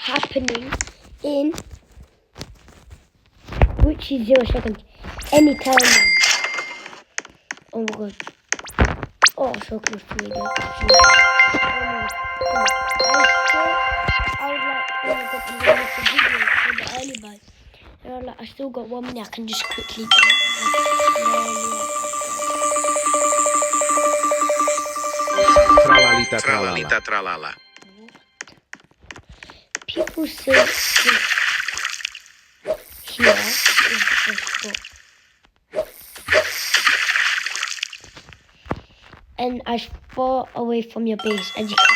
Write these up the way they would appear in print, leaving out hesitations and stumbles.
happening in which is 0 seconds. Anytime now. Oh my god. Oh, so close to me. Oh my god. I would like, oh my god, I'm gonna make a video for the early bird. And I was like, I still got 1 minute, I can just quickly do Tralalita tralala. Tralala. People say this here is the best spot. And as far away from your base as you can.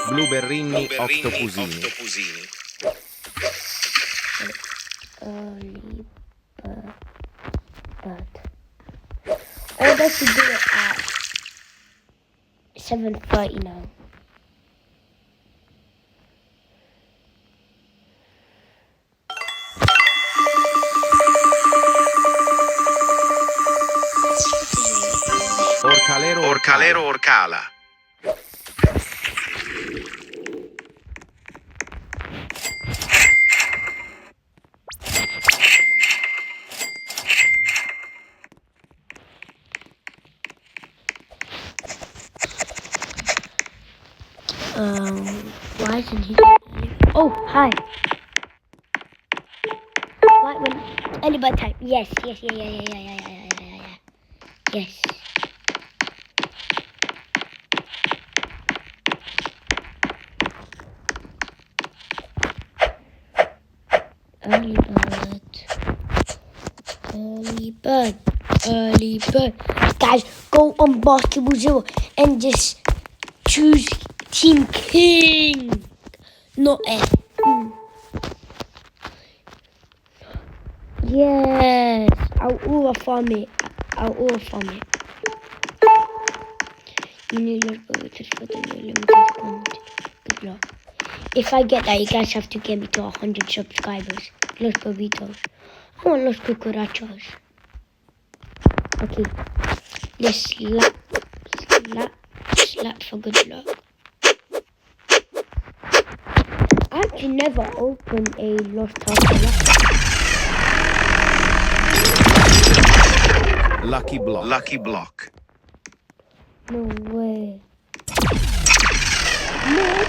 Blueberrini Octopusini. Early bird. I bet you do it at 7:30 now. Orcalero Orcala. Why isn't he? Oh, hi. Why when early bird time? Yes. Yes. Early bird. Guys, go on Basketball Zero and just choose Team King, not F. Yes, I'll all farm it. You need to go with it for the new limited quantity. Good luck. If I get that, you guys have to get me to 100 subscribers. Los Bobitos. I want Los Cucarachos. Okay. Let's slap for good luck. I actually never opened a Lost Turtle. Lucky Block. No way. No.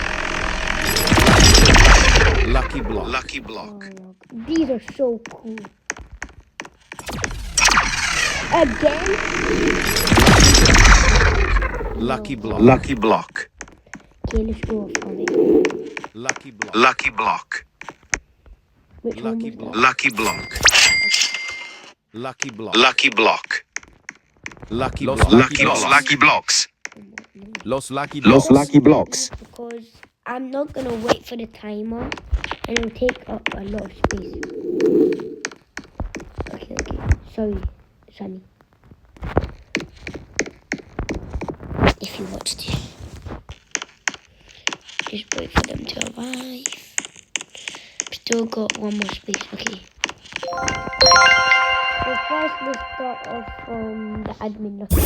Lucky Block. Oh, these are so cool. Again? Lucky Block. Okay, let's go for it. Lucky Block. Which one was that? Lucky Block. Lucky Block. Los Lucky Blocks. Because I'm not gonna wait for the timer and it'll take up a lot of space. Okay. Sorry, Sunny. If you watch this. Just wait for them to arrive. Still got 1 more space. Okay. So first let's start off from the admin locker.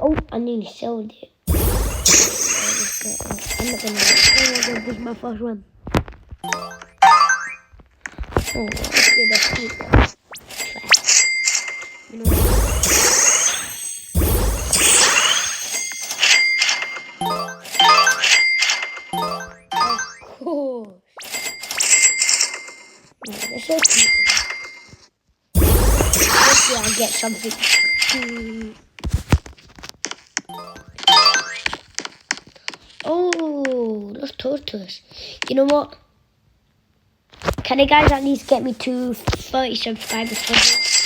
Oh, I nearly sold it. I'm not gonna. Oh my god, this is my first one. Oh, okay, that's cute. You know what? Of course. Oh, they're so cute. Hopefully I'll get something. Oh, those tortoise. You know what? Can you guys at least get me to 30 subscribers for this?